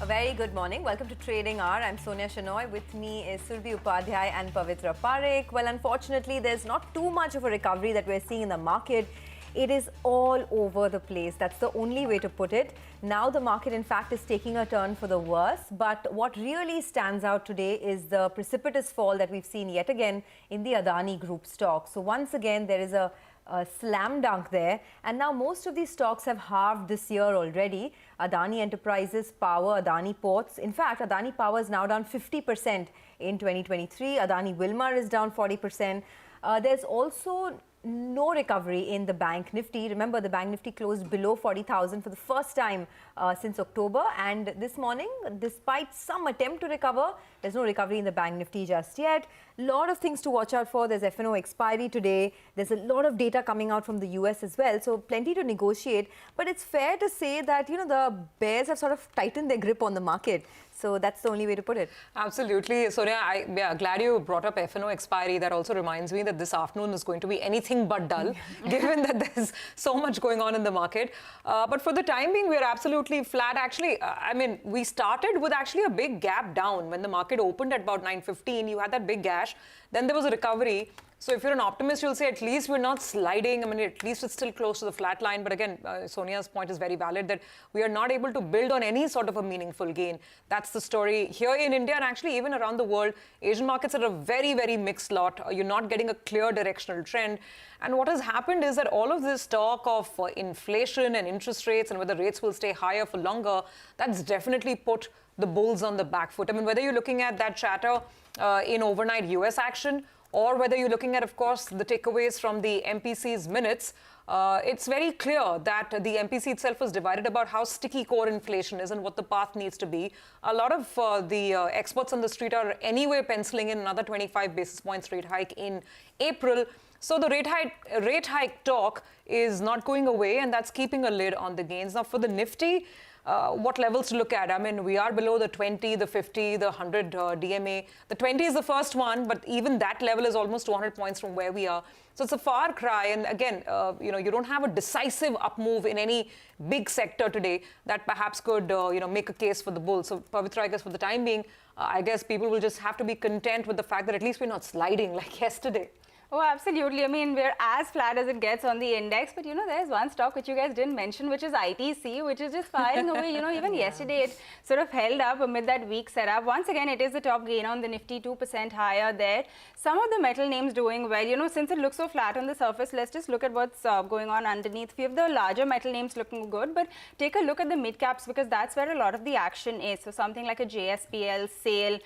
A very good morning. Welcome to Trading Hour. I'm Sonia Shenoy. With me is Surbhi Upadhyay and Pavitra Parekh. Well, unfortunately, there's not too much of a recovery that we're seeing in the market. It is all over the place. That's the only way to put it. Now the market, in fact, is taking a turn for the worse. But what really stands out today is the precipitous fall that we've seen yet again in the Adani Group stock. So once again, there is a slam dunk there, and now most of these stocks have halved this year already. Adani Enterprises, Power, Adani Ports. In fact, Adani Power is now down 50% in 2023. Adani Wilmar is down 40%. There's also no recovery in the Bank Nifty. Remember, the Bank Nifty closed below 40,000 for the first time since October. And this morning, despite some attempt to recover, there's no recovery in the Bank Nifty just yet. A lot of things to watch out for. There's F&O expiry today. There's a lot of data coming out from the US as well. So plenty to negotiate. But it's fair to say that, you know, the bears have sort of tightened their grip on the market. So that's the only way to put it. Absolutely. Sonia, I'm glad you brought up F&O expiry. That also reminds me that this afternoon is going to be anything but dull, given that there's so much going on in the market. But for the time being, we're absolutely flat. Actually, I mean, we started with actually a big gap down. When the market opened at about 9:15, you had that big gash. Then there was a recovery. So if you're an optimist, you'll say at least we're not sliding. I mean, at least it's still close to the flat line. But again, Sonia's point is very valid that we are not able to build on any sort of a meaningful gain. That's the story here in India and actually even around the world. Asian markets are a very, very mixed lot. You're not getting a clear directional trend. And what has happened is that all of this talk of inflation and interest rates and whether rates will stay higher for longer, that's definitely put the bulls on the back foot. I mean, whether you're looking at that chatter in overnight US action, or whether you're looking at, of course, the takeaways from the MPC's minutes, it's very clear that the MPC itself is divided about how sticky core inflation is and what the path needs to be. A lot of the experts on the street are anyway penciling in another 25 basis points rate hike in April. So the rate hike talk is not going away, and that's keeping a lid on the gains. Now, for the Nifty, what levels to look at? I mean, we are below the 20, the 50, the 100 DMA. The 20 is the first one, but even that level is almost 200 points from where we are. So it's a far cry. And again, you don't have a decisive up move in any big sector today that perhaps could, make a case for the bull. So Pavitra, I guess for the time being, I guess people will just have to be content with the fact that at least we're not sliding like yesterday. Oh, absolutely. I mean, we're as flat as it gets on the index. But, there's one stock which you guys didn't mention, which is ITC, which is just firing away. Even yesterday, it sort of held up amid that weak setup. Once again, it is the top gainer on the Nifty, 2% higher there. Some of the metal names doing well. Since it looks so flat on the surface, let's just look at what's going on underneath. Few of the larger metal names looking good, but take a look at the mid caps because that's where a lot of the action is. So something like a JSPL, SAIL,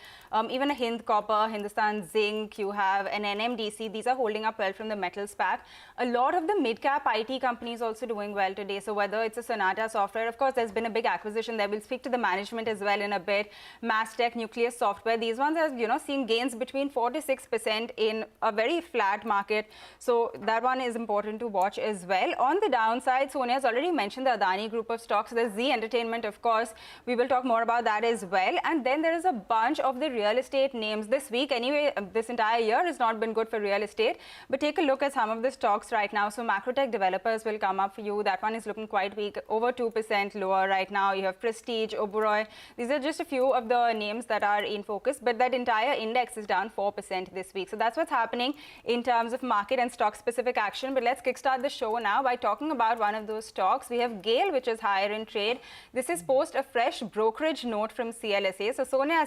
even a Hind Copper, Hindustan Zinc, you have an NMDC. These are holding up well from the metals pack. A lot of the mid-cap IT companies also doing well today. So whether it's a Sonata Software, of course, there's been a big acquisition there. We'll speak to the management as well in a bit. Mastech, Nucleus Software, these ones are, seeing gains between 4 to 6% in a very flat market. So that one is important to watch as well. On the downside, Sonia has already mentioned the Adani group of stocks. There's Zee Entertainment, of course. We will talk more about that as well. And then there is a bunch of the real estate names this week. Anyway, this entire year has not been good for real estate. But take a look at some of the stocks right now. So Macrotech Developers will come up for you. That one is looking quite weak, over 2% lower right now. You have Prestige, Oberoi. These are just a few of the names that are in focus. But that entire index is down 4% this week. So that's what's happening in terms of market and stock-specific action. But let's kickstart the show now by talking about one of those stocks. We have GAIL, which is higher in trade. This is post a fresh brokerage note from CLSA. So Sonal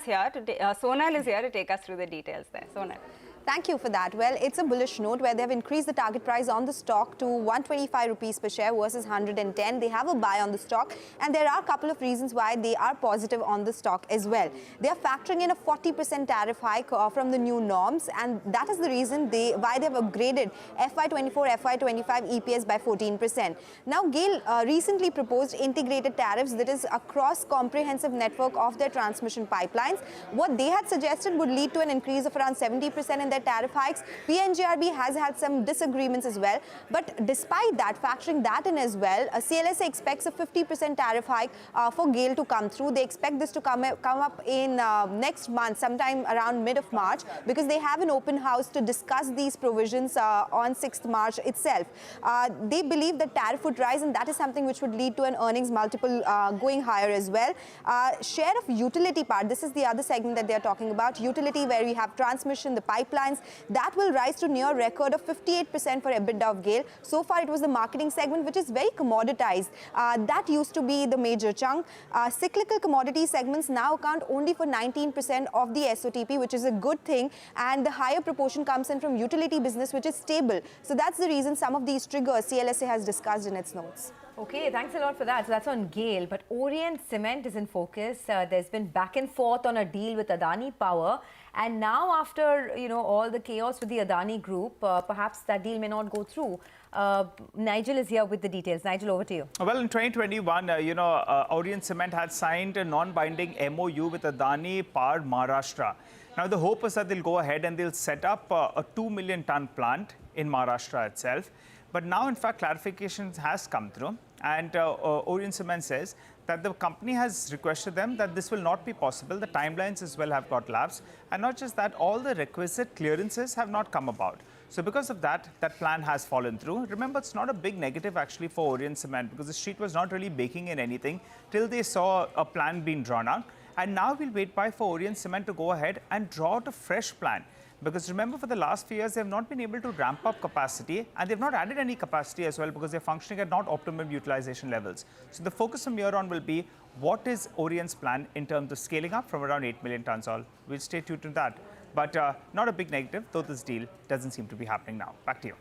is here to take us through the details there. Sonal. Thank you for that. Well, it's a bullish note where they've increased the target price on the stock to 125 rupees per share versus 110. They have a buy on the stock, and there are a couple of reasons why they are positive on the stock as well. They are factoring in a 40% tariff hike from the new norms, and that is the reason why they've upgraded FY24, FY25 EPS by 14%. Now, GAIL recently proposed integrated tariffs that is across comprehensive network of their transmission pipelines. What they had suggested would lead to an increase of around 70% in their their tariff hikes. PNGRB has had some disagreements as well. But despite that, factoring that in as well, CLSA expects a 50% tariff hike for GAIL to come through. They expect this to come up in next month, sometime around mid of March, because they have an open house to discuss these provisions on 6th March itself. They believe that tariff would rise, and that is something which would lead to an earnings multiple going higher as well. Share of utility part, this is the other segment that they are talking about. Utility, where we have transmission, the pipelines, that will rise to near record of 58% for EBITDA of GAIL. So far, it was the marketing segment, which is very commoditized. That used to be the major chunk. Cyclical commodity segments now account only for 19% of the SOTP, which is a good thing. And the higher proportion comes in from utility business, which is stable. So that's the reason some of these triggers CLSA has discussed in its notes. Okay, thanks a lot for that. So that's on GAIL. But Orient Cement is in focus. There's been back and forth on a deal with Adani Power. And now after, all the chaos with the Adani group, perhaps that deal may not go through. Nigel is here with the details. Nigel, over to you. Well, in 2021, Orient Cement had signed a non-binding MOU with Adani Power Maharashtra. Now, the hope is that they'll go ahead and they'll set up a 2 million ton plant in Maharashtra itself. But now, in fact, clarification has come through. And Orient Cement says that the company has requested them that this will not be possible. The timelines as well have got lapsed. And not just that, all the requisite clearances have not come about. So because of that, that plan has fallen through. Remember, it's not a big negative actually for Orient Cement, because the street was not really baking in anything till they saw a plan being drawn out. And now we'll wait for Orient Cement to go ahead and draw out a fresh plan. Because remember, for the last few years, they have not been able to ramp up capacity, and they've not added any capacity as well, because they're functioning at not optimum utilization levels. So the focus from here on will be, what is Orient's plan in terms of scaling up from around 8 million tons all? We'll stay tuned to that. But not a big negative, though this deal doesn't seem to be happening now. Back to you.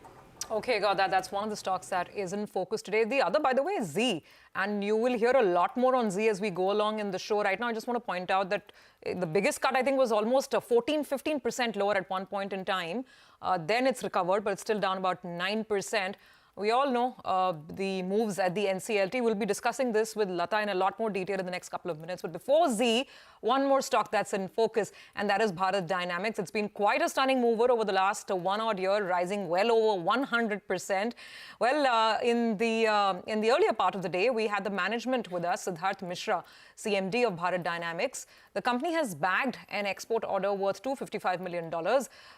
Okay, got that. That's one of the stocks that is in focus today. The other, by the way, is Zee. And you will hear a lot more on Zee as we go along in the show. Right now, I just want to point out that the biggest cut, I think, was almost 15% lower at one point in time. Then it's recovered, but it's still down about 9%. We all know the moves at the NCLT. We'll be discussing this with Lata in a lot more detail in the next couple of minutes. But before Zee, one more stock that's in focus, and that is Bharat Dynamics. It's been quite a stunning mover over the last 1 odd year, rising well over 100%. Well, in the earlier part of the day, we had the management with us, Siddharth Mishra, CMD of Bharat Dynamics. The company has bagged an export order worth $255 million.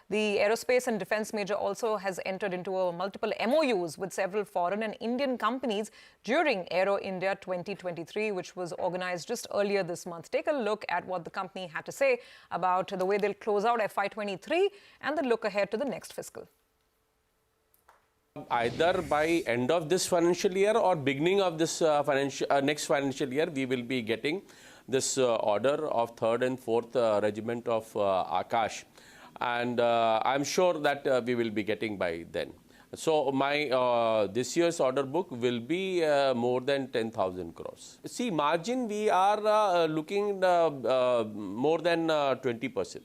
The aerospace and defense major also has entered into multiple MOUs with several foreign and Indian companies during Aero India 2023, which was organized just earlier this month. Take a look at what the company had to say about the way they'll close out FY23 and the look ahead to the next fiscal. Either by end of this financial year or beginning of this next financial year, we will be getting this order of 3rd and 4th Regiment of Akash. And I'm sure that we will be getting by then. So my this year's order book will be more than 10,000 crores. See, margin we are looking more than 20%.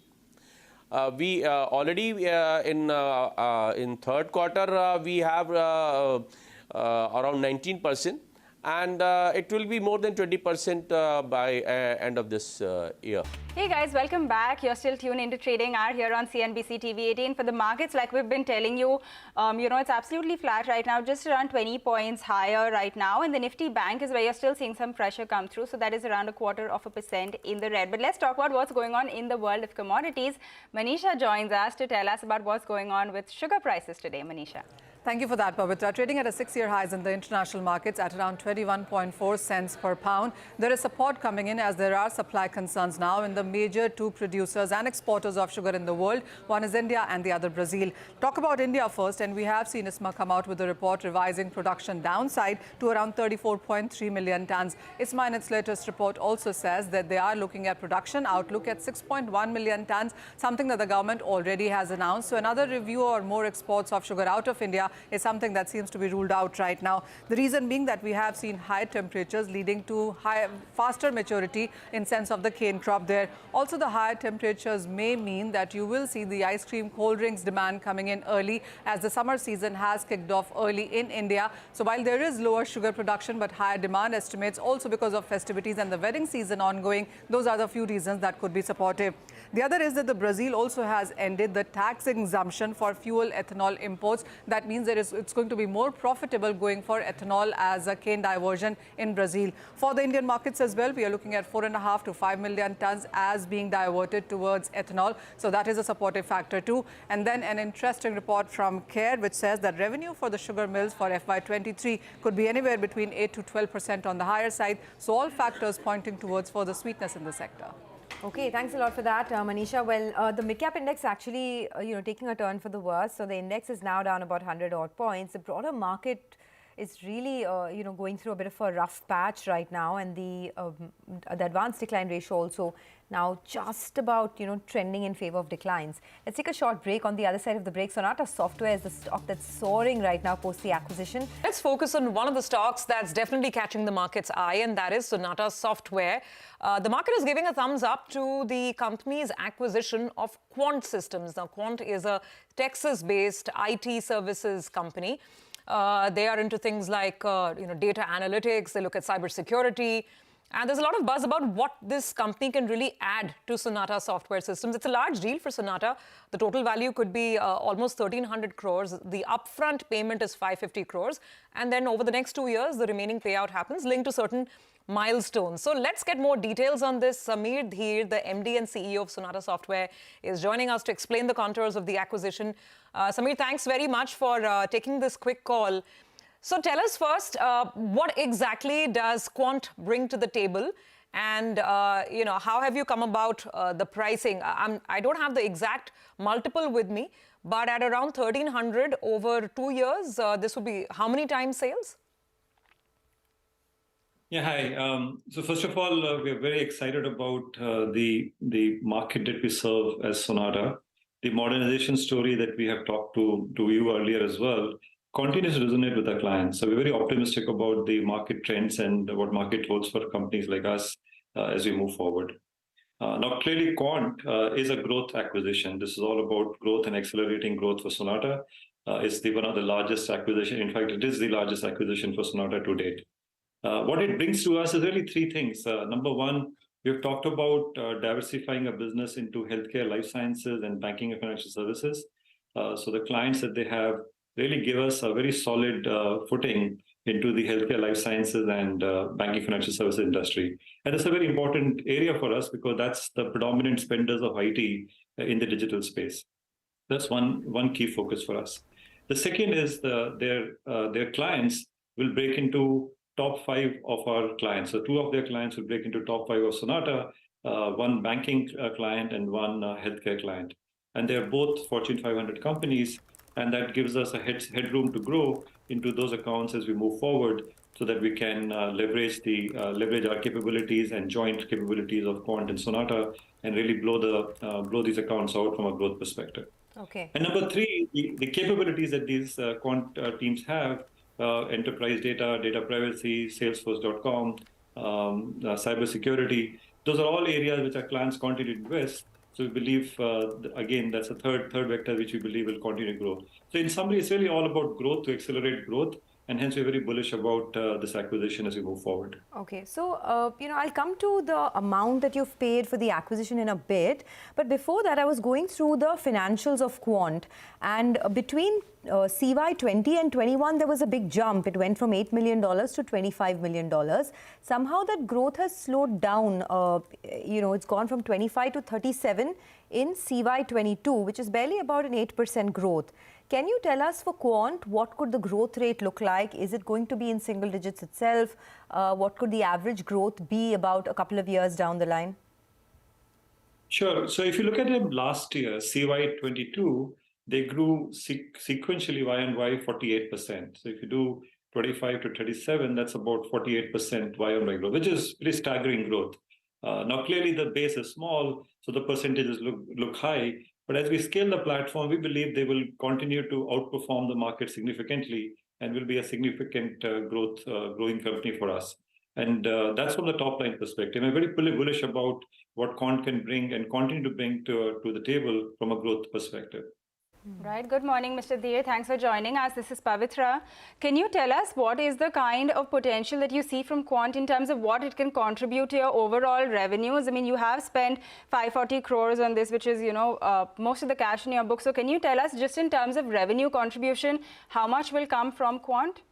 We already in third quarter we have around 19%, and it will be more than 20% by end of this year. Hey guys, welcome back. You're still tuned into Trading Hour here on CNBC-TV18. For the markets, like we've been telling you, it's absolutely flat right now, just around 20 points higher right now. And the Nifty Bank is where you're still seeing some pressure come through. So that is around 0.25% in the red. But let's talk about what's going on in the world of commodities. Manisha joins us to tell us about what's going on with sugar prices today. Manisha. Thank you for that, Pavitra. Trading at a 6-year highs in the international markets at around 21.4 cents per pound. There is support coming in as there are supply concerns now in the major two producers and exporters of sugar in the world. One is India and the other Brazil. Talk about India first, and we have seen ISMA come out with a report revising production downside to around 34.3 million tons. ISMA in its latest report also says that they are looking at production outlook at 6.1 million tons, something that the government already has announced. So another review or more exports of sugar out of India is something that seems to be ruled out right now. The reason being that we have seen high temperatures leading to faster maturity in sense of the cane crop there. Also, the higher temperatures may mean that you will see the ice cream, cold drinks demand coming in early as the summer season has kicked off early in India. So while there is lower sugar production but higher demand estimates also because of festivities and the wedding season ongoing, those are the few reasons that could be supportive. The other is that the Brazil also has ended the tax exemption for fuel ethanol imports. That means it's going to be more profitable going for ethanol as a cane diversion in Brazil. For the Indian markets as well, we are looking at 4.5 to 5 million tons as being diverted towards ethanol. So that is a supportive factor too. And then an interesting report from CARE which says that revenue for the sugar mills for FY23 could be anywhere between 8 to 12% on the higher side. So all factors pointing towards further sweetness in the sector. Okay, thanks a lot for that, Manisha. Well, the mid-cap index actually, taking a turn for the worse. So the index is now down about 100 odd points. The broader market is really, going through a bit of a rough patch right now, and the advanced decline ratio also now just about, trending in favor of declines. Let's take a short break. On the other side of the break, Sonata Software is the stock that's soaring right now post the acquisition. Let's focus on one of the stocks that's definitely catching the market's eye, and that is Sonata Software. The market is giving a thumbs up to the company's acquisition of Quant Systems. Now, Quant is a Texas-based IT services company. They are into things like, data analytics. They look at cybersecurity. And there's a lot of buzz about what this company can really add to Sonata Software Systems. It's a large deal for Sonata. The total value could be almost 1,300 crores. The upfront payment is 550 crores. And then over the next 2 years, the remaining payout happens linked to certain milestones. So let's get more details on this. Sameer Dheer, the MD and CEO of Sonata Software, is joining us to explain the contours of the acquisition. Sameer, thanks very much for taking this quick call. So tell us first, what exactly does Quant bring to the table? And, how have you come about the pricing? I don't have the exact multiple with me, but at around 1,300 over 2 years, this would be how many times sales? Yeah, hi. So first of all, we're very excited about the market that we serve as Sonata. The modernization story that we have talked to you earlier as well continues to resonate with our clients. So we're very optimistic about the market trends and what market holds for companies like us as we move forward. Now, clearly, Quant is a growth acquisition. This is all about growth and accelerating growth for Sonata. It's one of the largest acquisitions. In fact, it is the largest acquisition for Sonata to date. What it brings to us is really three things. Number one, we've talked about diversifying a business into healthcare, life sciences, and banking and financial services. So the clients that they have really give us a very solid footing into the healthcare, life sciences, and banking financial services industry. And it's a very important area for us because that's the predominant spenders of IT in the digital space. That's one key focus for us. The second is their clients will break into top 5 of our clients. So 2 of their clients will break into top 5 of Sonata, one banking client and one healthcare client. And they're both Fortune 500 companies. And that gives us a headroom to grow into those accounts as we move forward so that we can leverage our capabilities and joint capabilities of Quant and Sonata and really blow these accounts out from a growth perspective. Okay. And number 3, the capabilities that these Quant teams have, enterprise data privacy, Salesforce.com, cybersecurity, those are all areas which our clients continue to invest. So we believe, again, that's a third vector which we believe will continue to grow. So in summary, it's really all about growth to accelerate growth. And hence, we're very bullish about this acquisition as we move forward. Okay, so, I'll come to the amount that you've paid for the acquisition in a bit. But before that, I was going through the financials of Quant. And between CY 20 and 21, there was a big jump. It went from $8 million to $25 million. Somehow that growth has slowed down. It's gone from 25 to 37 in CY 22, which is barely about an 8% growth. Can you tell us for Quant, what could the growth rate look like? Is it going to be in single digits itself? What could the average growth be about a couple of years down the line? Sure. So if you look at them last year, CY 22, they grew sequentially Y-on-Y 48%. So if you do 25 to 37, that's about 48% Y-on-Y growth, which is pretty staggering growth. Now, clearly the base is small, so the percentages look high, But as we scale the platform, we believe they will continue to outperform the market significantly and will be a significant growing company for us. And that's from the top line perspective. I'm very bullish about what Quant can bring and continue to bring to the table from a growth perspective. Right. Good morning, Mr. Dheer. Thanks for joining us. This is Pavitra. Can you tell us what is the kind of potential that you see from Quant in terms of what it can contribute to your overall revenues? I mean, you have spent 540 crores on this, which is, most of the cash in your book. So can you tell us just in terms of revenue contribution, how much will come from Quant?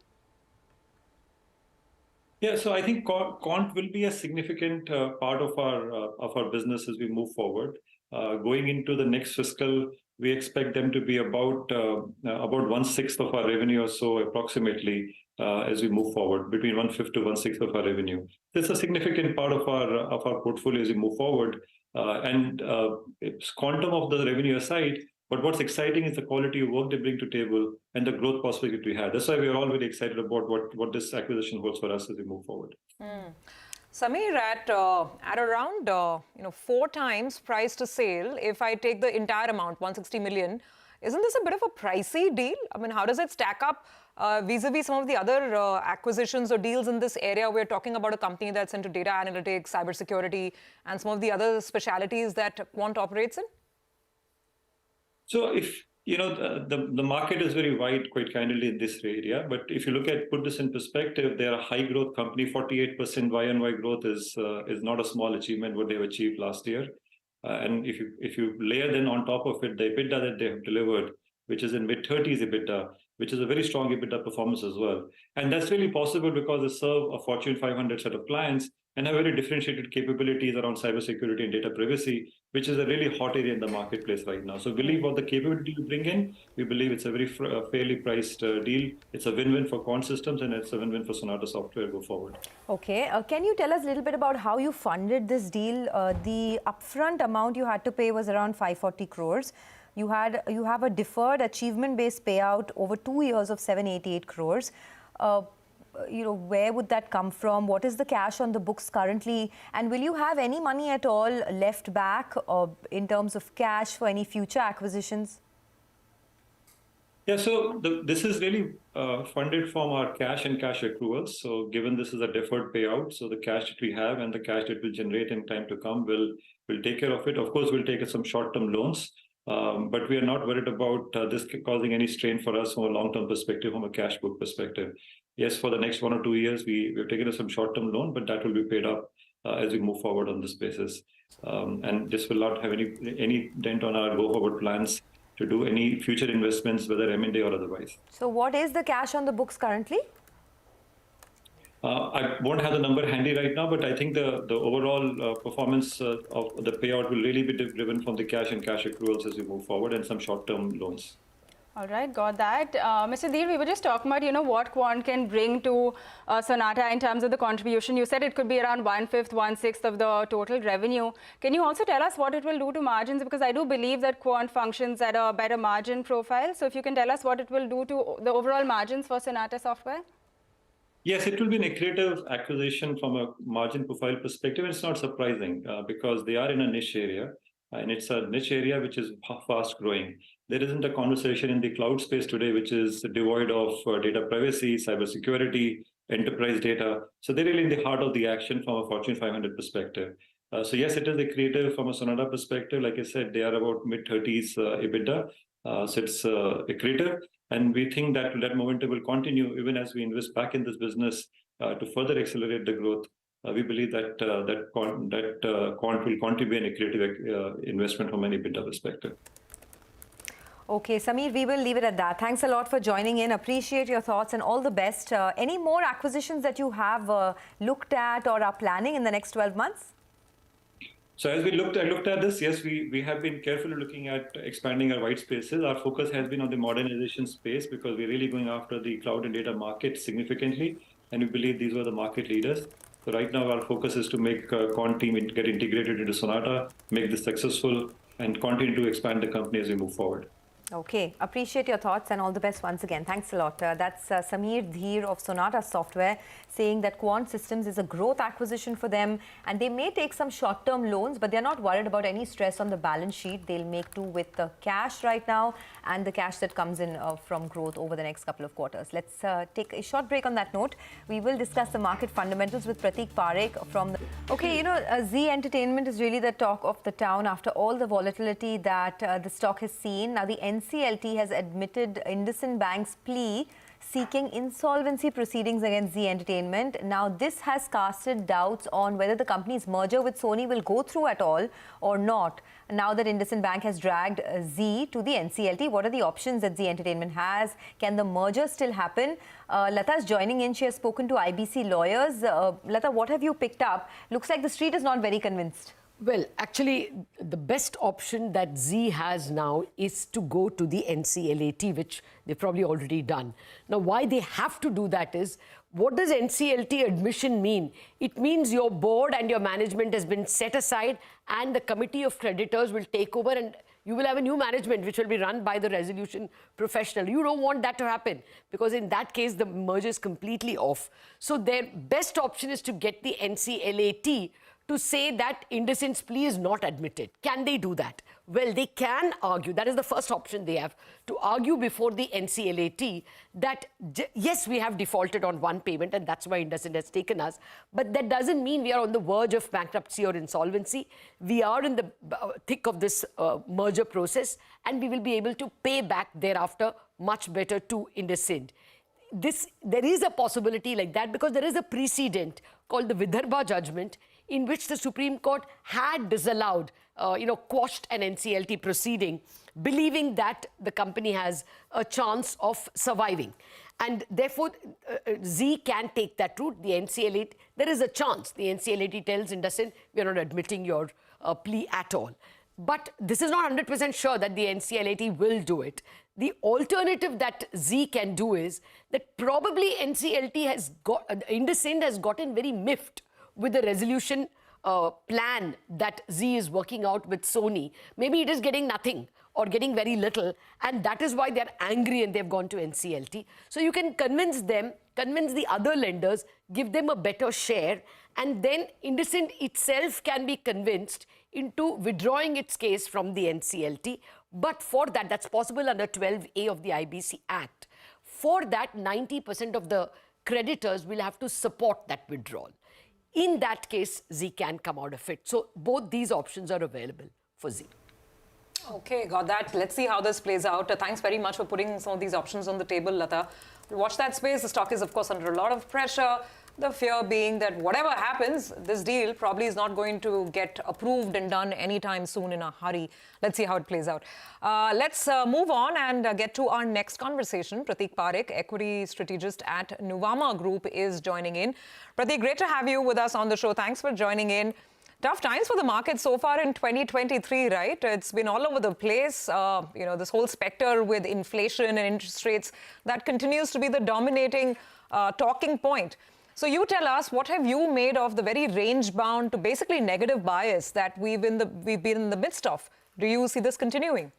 Yeah, so I think Quant will be a significant part of our business as we move forward. Going into the next fiscal, we expect them to be about 1/6 of our revenue or so, approximately, as we move forward, between 1/5 to 1/6 of our revenue. It's a significant part of our portfolio as we move forward, and it's quantum of the revenue aside. But what's exciting is the quality of work they bring to table and the growth prospect that we have. That's why we're all very excited about what this acquisition holds for us as we move forward. Samir, at around 4 times price to sale, if I take the entire amount, 160 million, isn't this a bit of a pricey deal? I mean, how does it stack up vis-a-vis some of the other acquisitions or deals in this area? We're talking about a company that's into data analytics, cybersecurity, and some of the other specialities that Quant operates in. So if the market is very wide, quite candidly, in this area. But if you put this in perspective, they are a high growth company. 48% Y-on-Y growth is not a small achievement what they've achieved last year. And if you layer then on top of it the EBITDA that they have delivered, which is in mid-30s EBITDA, which is a very strong EBITDA performance as well. And that's really possible because they serve a Fortune 500 set of clients and have very differentiated capabilities around cybersecurity and data privacy, which is a really hot area in the marketplace right now. So we believe what the capability you bring in, we believe it's a very fairly priced deal. It's a win-win for Quant Systems and it's a win-win for Sonata Software go forward. Okay, can you tell us a little bit about how you funded this deal? The upfront amount you had to pay was around 540 crores. You have a deferred achievement-based payout over 2 years of 788 crores. Where would that come from? What is the cash on the books currently? And will you have any money at all left back in terms of cash for any future acquisitions? Yeah, so this is really funded from our cash and cash accruals. So given this is a deferred payout, so the cash that we have and the cash that will generate in time to come will take care of it. Of course, we'll take some short-term loans. But we are not worried about this causing any strain for us from a long-term perspective, from a cash book perspective. Yes, for the next 1 or 2 years, we've taken some short-term loan, but that will be paid up as we move forward on this basis. And this will not have any dent on our go-forward plans to do any future investments, whether M&A or otherwise. So what is the cash on the books currently? I won't have the number handy right now, but I think the overall performance of the payout will really be driven from the cash and cash accruals as we move forward and some short-term loans. All right, got that. Mr. Dheer, we were just talking about, what Quant can bring to Sonata in terms of the contribution. You said it could be around 1/5, 1/6 of the total revenue. Can you also tell us what it will do to margins? Because I do believe that Quant functions at a better margin profile. So if you can tell us what it will do to the overall margins for Sonata Software? Yes, it will be an accretive acquisition from a margin profile perspective. It's not surprising because they are in a niche area, and it's a niche area which is fast growing. There isn't a conversation in the cloud space today which is devoid of data privacy, cybersecurity, enterprise data. So they're really in the heart of the action from a Fortune 500 perspective. So yes, it is accretive from a Sonata perspective. Like I said, they are about mid-30s EBITDA. So it's accretive. And we think that momentum will continue even as we invest back in this business to further accelerate the growth. We believe that Quant will contribute an accretive investment from an EBITDA perspective. Okay, Samir, we will leave it at that. Thanks a lot for joining in. Appreciate your thoughts and all the best. Any more acquisitions that you have looked at or are planning in the next 12 months? So as we looked at this, yes, we have been carefully looking at expanding our white spaces. Our focus has been on the modernization space because we're really going after the cloud and data market significantly, and we believe these were the market leaders. So right now our focus is to make Quant team get integrated into Sonata, make this successful, and continue to expand the company as we move forward. Okay, appreciate your thoughts and all the best once again. Thanks a lot. That's Sameer Dheer of Sonata Software saying that Quant Systems is a growth acquisition for them and they may take some short-term loans, but they're not worried about any stress on the balance sheet. They'll make do with the cash right now and the cash that comes in from growth over the next couple of quarters. Let's take a short break on that note. We will discuss the market fundamentals with Prateek Parekh from the... Okay, you know, Zee Entertainment is really the talk of the town after all the volatility that the stock has seen. Now, the NCLT has admitted IndusInd Bank's plea seeking insolvency proceedings against Zee Entertainment. Now, this has casted doubts on whether the company's merger with Sony will go through at all or not. Now that IndusInd Bank has dragged Zee to the NCLT, what are the options that Zee Entertainment has? Can the merger still happen? Lata is joining in. She has spoken to IBC lawyers. Lata, what have you picked up? Looks like the street is not very convinced. Well, actually, the best option that Zee has now is to go to the NCLAT, which they've probably already done. Now, why they have to do that is, what does NCLT admission mean? It means your board and your management has been set aside and the committee of creditors will take over and you will have a new management which will be run by the resolution professional. You don't want that to happen because in that case, the merger is completely off. So their best option is to get the NCLAT to say that IndusInd's plea is not admitted. Can they do that? Well, they can argue, that is the first option they have, to argue before the NCLAT that, yes, we have defaulted on one payment and that's why IndusInd has taken us, but that doesn't mean we are on the verge of bankruptcy or insolvency. We are in the thick of this merger process and we will be able to pay back thereafter much better to IndusInd. There is a possibility like that because there is a precedent called the Vidarbha judgment in which the Supreme Court had disallowed, quashed an NCLT proceeding, believing that the company has a chance of surviving. And therefore, Zee can take that route. The NCLAT, there is a chance. The NCLAT tells IndusInd, we are not admitting your plea at all. But this is not 100% sure that the NCLAT will do it. The alternative that Zee can do is that probably IndusInd has gotten very miffed with the resolution plan that Zee is working out with Sony. Maybe it is getting nothing or getting very little, and that is why they're angry and they've gone to NCLT. So you can convince them, convince the other lenders, give them a better share, and then IndusInd itself can be convinced into withdrawing its case from the NCLT. But for that, that's possible under 12A of the IBC Act. For that, 90% of the creditors will have to support that withdrawal. In that case, Zee can come out of it. So both these options are available for Zee. Okay, got that. Let's see how this plays out. Thanks very much for putting some of these options on the table, Lata. Watch that space. The stock is, of course, under a lot of pressure. The fear being that whatever happens, this deal probably is not going to get approved and done anytime soon in a hurry. Let's see how it plays out. Let's move on and get to our next conversation. Prateek Parekh, equity strategist at Nuvama Group, is joining in. Prateek, great to have you with us on the show. Thanks for joining in. Tough times for the market so far in 2023, right? It's been all over the place. This whole specter with inflation and interest rates, that continues to be the dominating talking point. So you tell us, what have you made of the very range-bound to basically negative bias that we've been in the midst of? Do you see this continuing?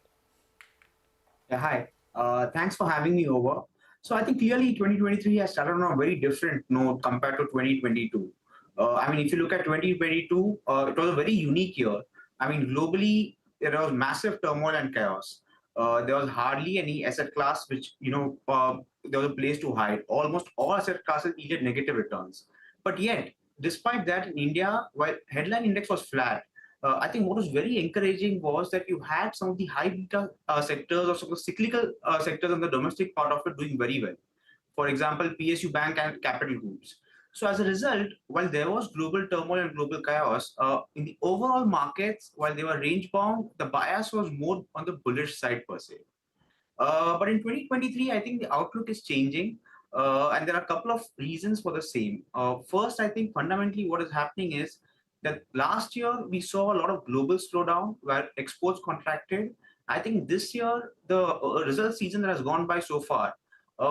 Yeah, hi. Thanks for having me over. So I think clearly 2023 has started on a very different note compared to 2022. If you look at 2022, it was a very unique year. Globally, there was massive turmoil and chaos. There was hardly any asset class which, there was a place to hide. Almost all asset classes yielded negative returns. But yet, despite that, in India, while headline index was flat, I think what was very encouraging was that you had some of the high beta sectors or some of the cyclical sectors on the domestic part of it doing very well. For example, PSU Bank and capital groups. So as a result, while there was global turmoil and global chaos, in the overall markets, while they were range-bound, the bias was more on the bullish side per se. But in 2023, I think the outlook is changing, and there are a couple of reasons for the same. First, I think fundamentally what is happening is that last year we saw a lot of global slowdown where exports contracted. I think this year, the result season that has gone by so far,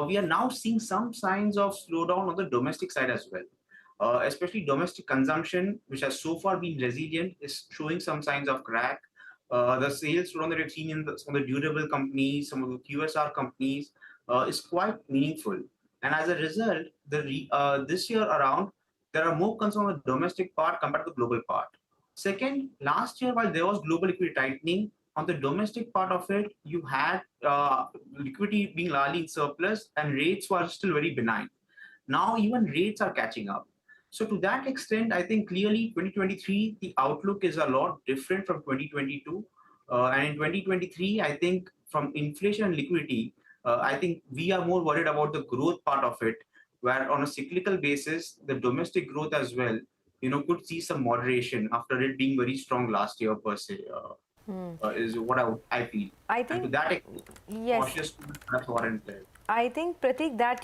we are now seeing some signs of slowdown on the domestic side as well. Especially domestic consumption, which has so far been resilient, is showing some signs of crack. The sales slowdown that we've seen in some of the durable companies, some of the QSR companies, is quite meaningful. And as a result, this year around, there are more concerns on the domestic part compared to the global part. Second, last year, while there was global liquidity tightening, on the domestic part of it, you had liquidity being largely in surplus and rates were still very benign. Now even rates are catching up. So to that extent, I think clearly 2023, the outlook is a lot different from 2022. And in 2023, I think from inflation and liquidity, I think we are more worried about the growth part of it, where on a cyclical basis, the domestic growth as well, could see some moderation after it being very strong last year per se, is what I feel. I And to think, that extent, yes. cautious that's warranted. I think, Pratik, that,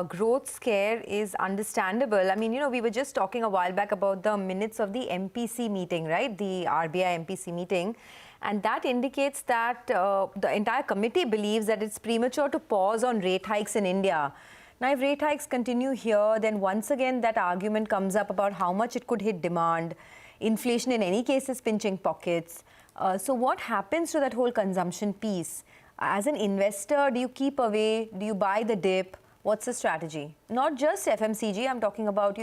growth scare is understandable. I mean, we were just talking a while back about the minutes of the MPC meeting, right? The RBI MPC meeting. And that indicates that the entire committee believes that it's premature to pause on rate hikes in India. Now, if rate hikes continue here, then once again that argument comes up about how much it could hit demand. Inflation in any case is pinching pockets. So what happens to that whole consumption piece? As an investor, do you keep away? Do you buy the dip? What's the strategy? Not just FMCG, I'm talking about,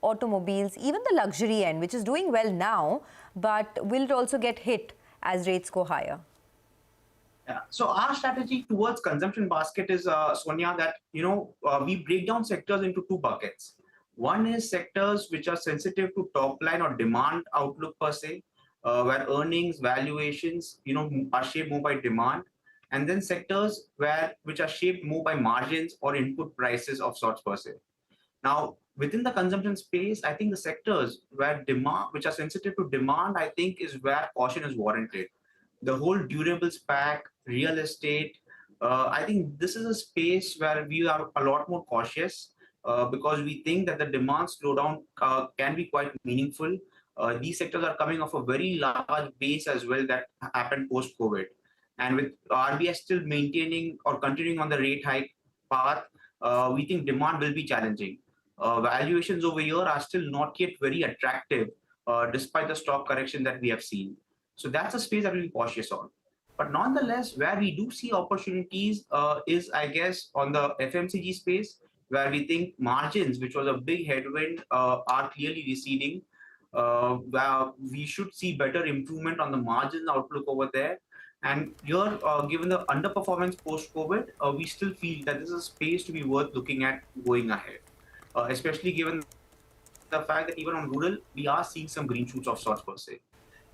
automobiles, even the luxury end, which is doing well now, but will it also get hit as rates go higher? Yeah. So our strategy towards consumption basket is, Sonia, that we break down sectors into two buckets. One is sectors which are sensitive to top line or demand outlook per se, where earnings, valuations, are shaped more by demand, and then sectors which are shaped more by margins or input prices of sorts per se. Now, within the consumption space, I think the sectors which are sensitive to demand, I think is where caution is warranted. The whole durables pack, real estate, I think this is a space where we are a lot more cautious because we think that the demand slowdown can be quite meaningful. These sectors are coming off a very large base as well that happened post-COVID. And with RBI still maintaining or continuing on the rate hike path, we think demand will be challenging. Valuations over here are still not yet very attractive despite the stock correction that we have seen. So that's a space that we'll be cautious on. But nonetheless, where we do see opportunities is, I guess, on the FMCG space, where we think margins, which was a big headwind, are clearly receding. Where we should see better improvement on the margin outlook over there. And here, given the underperformance post-COVID, we still feel that this is a space to be worth looking at going ahead, especially given the fact that even on rural, we are seeing some green shoots of sorts per se.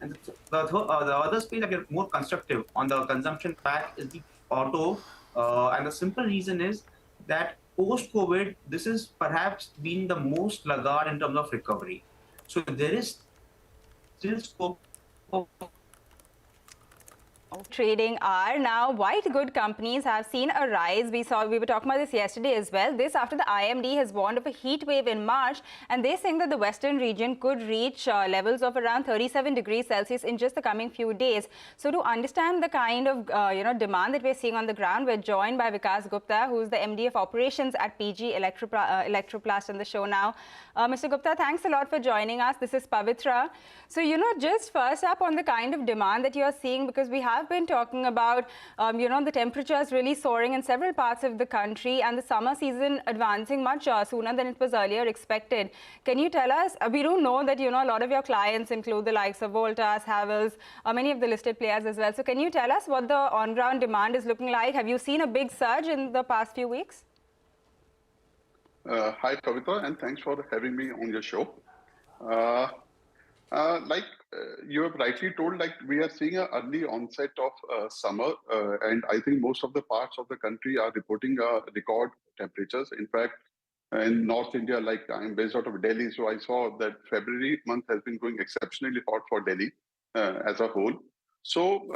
And the other space that get more constructive on the consumption pack is the auto. And the simple reason is that post-COVID, this has perhaps been the most laggard in terms of recovery. So there is still scope for trading are now white good companies have seen a rise. We were talking about this yesterday as well. This after the IMD has warned of a heat wave in March, and they think that the western region could reach levels of around 37 degrees Celsius in just the coming few days. So to understand the kind of demand that we're seeing on the ground, we're joined by Vikas Gupta, who's the MD of operations at PG Electroplast on the show now. Mr. Gupta, thanks a lot for joining us. This is Pavitra. So just first up on the kind of demand that you're seeing, because we have been talking about, the temperatures really soaring in several parts of the country and the summer season advancing much sooner than it was earlier expected. Can you tell us, we do know that, a lot of your clients include the likes of Voltas, Havells, many of the listed players as well. So can you tell us what the on-ground demand is looking like? Have you seen a big surge in the past few weeks? Hi, Pavitra, and thanks for having me on your show. You have rightly told, we are seeing an early onset of summer, and I think most of the parts of the country are reporting record temperatures. In fact, in North India, I'm based out of Delhi, so I saw that February month has been going exceptionally hot for Delhi as a whole. So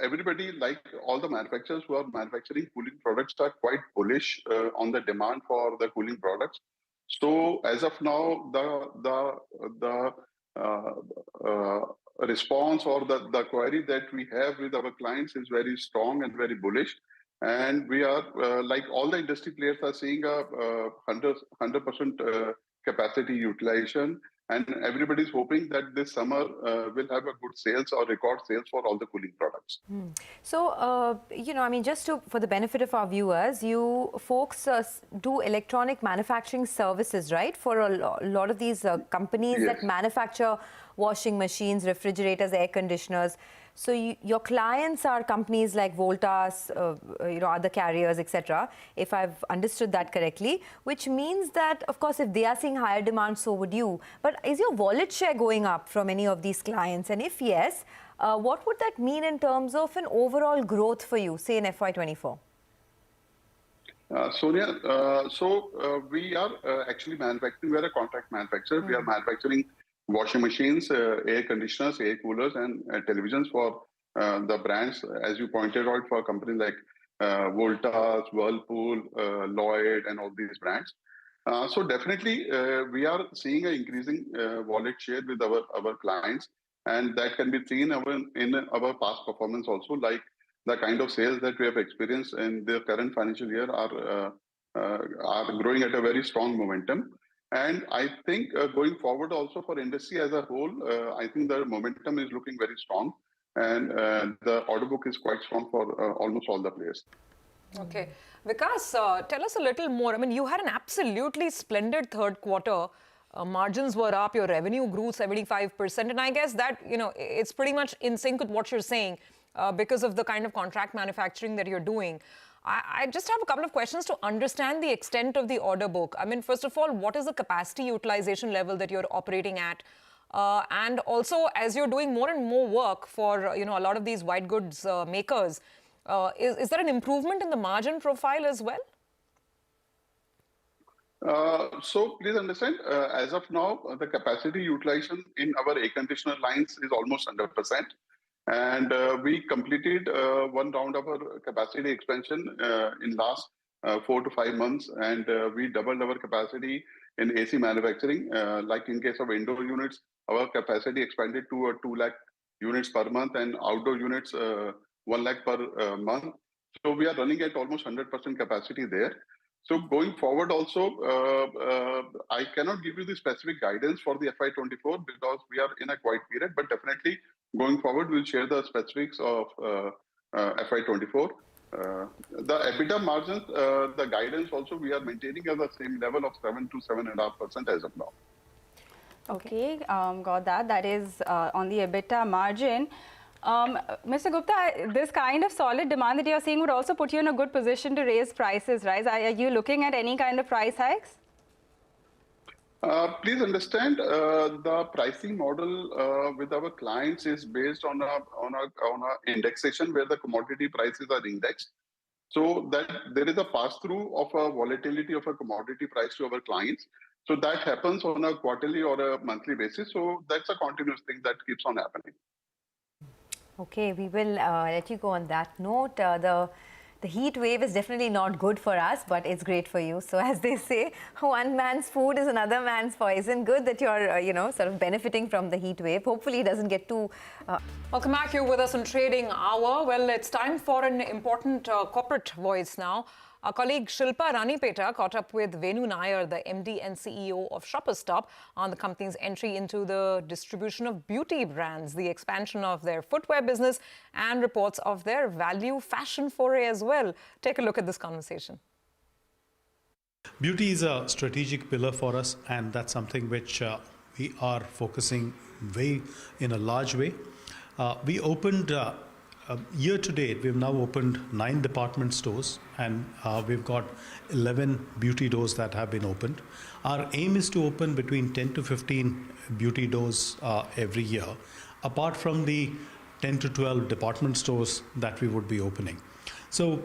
everybody, like all the manufacturers who are manufacturing cooling products, are quite bullish on the demand for the cooling products. So as of now, the response or the query that we have with our clients is very strong and very bullish. And we are, like all the industry players, are seeing a 100% capacity utilization. And everybody's hoping that this summer will have a good sales or record sales for all the cooling products. So, I mean, for the benefit of our viewers, you folks do electronic manufacturing services, right? For a lot of these companies Yes. that manufacture washing machines, refrigerators, air conditioners. So your clients are companies like Voltas, other carriers, etc., if I've understood that correctly, which means that, of course, if they are seeing higher demand, so would you. But is your wallet share going up from any of these clients? And if yes, what would that mean in terms of an overall growth for you, say in FY24? Sonia, we are actually manufacturing, we are a contract manufacturer. We are manufacturing washing machines, air conditioners, air coolers, and televisions for the brands, as you pointed out, for companies like Voltas, Whirlpool, Lloyd, and all these brands. So definitely, we are seeing an increasing wallet share with our clients, and that can be seen in our past performance also, like the kind of sales that we have experienced in the current financial year are growing at a very strong momentum. And I think going forward also for industry as a whole, I think the momentum is looking very strong, and the order book is quite strong for almost all the players. Okay. Vikas, tell us a little more. I mean, you had an absolutely splendid third quarter. Margins were up, your revenue grew 75%. And I guess that, it's pretty much in sync with what you're saying because of the kind of contract manufacturing that you're doing. I just have a couple of questions to understand the extent of the order book. I mean, first of all, what is the capacity utilization level that you're operating at? And also, as you're doing more and more work for, a lot of these white goods makers, is there an improvement in the margin profile as well? So please understand, as of now, the capacity utilization in our air conditioner lines is almost 100%. And we completed one round of our capacity expansion in last 4 to 5 months, and we doubled our capacity in AC manufacturing. Like in case of indoor units, our capacity expanded to 2 lakh units per month, and outdoor units 1 lakh per month. So we are running at almost 100% capacity there. So going forward also, I cannot give you the specific guidance for the FY24 because we are in a quiet period, but definitely going forward, we'll share the specifics of FY24. The EBITDA margins, the guidance also, we are maintaining at the same level of 7 to 7.5% as of now. Okay, got that. That is on the EBITDA margin. Mr. Gupta, this kind of solid demand that you're seeing would also put you in a good position to raise prices, right? Are you looking at any kind of price hikes? Please understand, the pricing model with our clients is based on a indexation where the commodity prices are indexed. So that there is a pass-through of a volatility of a commodity price to our clients. So that happens on a quarterly or a monthly basis. So that's a continuous thing that keeps on happening. Okay, we will let you go on that note. The heat wave is definitely not good for us, but it's great for you. So as they say, one man's food is another man's poison. Good that you're, sort of benefiting from the heat wave. Hopefully it doesn't get too... Welcome back. You're with us on Trading Hour. Well, it's time for an important corporate voice now. Our colleague Shilpa Ranipeta caught up with Venu Nair, the MD and CEO of Shoppers Stop, on the company's entry into the distribution of beauty brands, the expansion of their footwear business, and reports of their value fashion foray as well. Take a look at this conversation. Beauty is a strategic pillar for us, and that's something which we are focusing in a large way. We opened year to date, we've now opened 9 department stores, and we've got 11 beauty doors that have been opened. Our aim is to open between 10 to 15 beauty doors every year, apart from the 10 to 12 department stores that we would be opening. So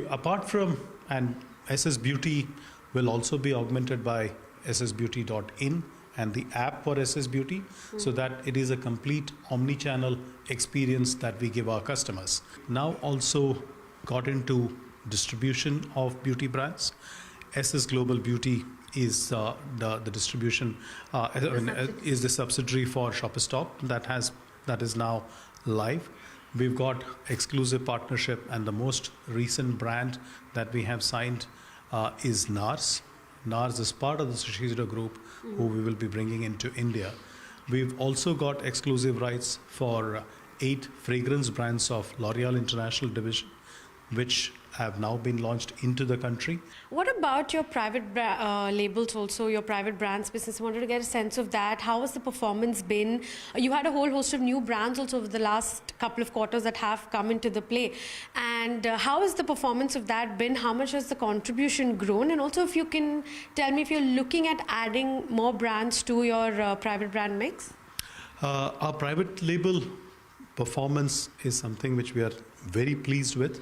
apart from, and SS Beauty will also be augmented by ssbeauty.in and the app for SS Beauty, so that it is a complete omni-channel experience that we give our customers. Now also got into distribution of beauty brands. SS Global Beauty is the distribution, is the subsidiary for Shoppers Stop that is now live. We've got exclusive partnership, and the most recent brand that we have signed is NARS, NARS is part of the Shishido group who we will be bringing into India. We've also got exclusive rights for 8 fragrance brands of L'Oreal International Division, which have now been launched into the country. What about your private labels also, your private brands business? I wanted to get a sense of that. How has the performance been? You had a whole host of new brands also over the last couple of quarters that have come into the play. And how has the performance of that been? How much has the contribution grown? And also if you can tell me if you're looking at adding more brands to your private brand mix? Our private label performance is something which we are very pleased with.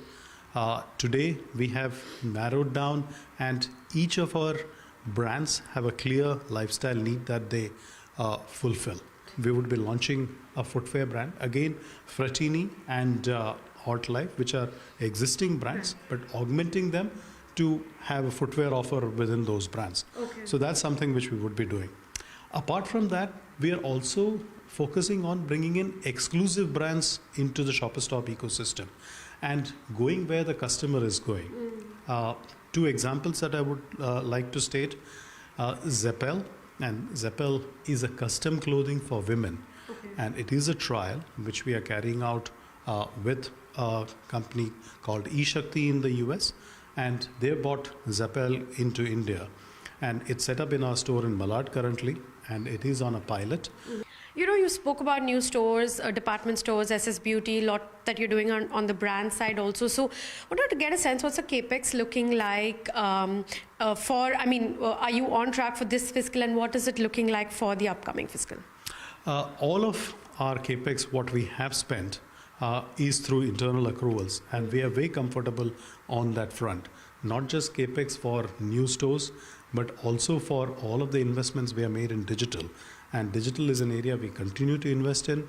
Today we have narrowed down, and each of our brands have a clear lifestyle need that they fulfill. We would be launching a footwear brand, again Fratini and Hot Life, which are existing brands, but augmenting them to have a footwear offer within those brands. Okay. So that's something which we would be doing. Apart from that, we are also focusing on bringing in exclusive brands into the Shoppers Stop ecosystem and going where the customer is going. 2 examples that I would like to state. Zeppel, and Zeppel is a custom clothing for women. Okay. And it is a trial which we are carrying out with a company called eShakti in the US, and they bought Zeppel into India. And it's set up in our store in Malad currently, and it is on a pilot. You know, you spoke about new stores, department stores, SS Beauty, a lot that you're doing on the brand side also. So I wanted to get a sense, what's the capex looking like are you on track for this fiscal, and what is it looking like for the upcoming fiscal? All of our capex, what we have spent, is through internal accruals, and we are very comfortable on that front. Not just capex for new stores, but also for all of the investments we have made in digital. And digital is an area we continue to invest in.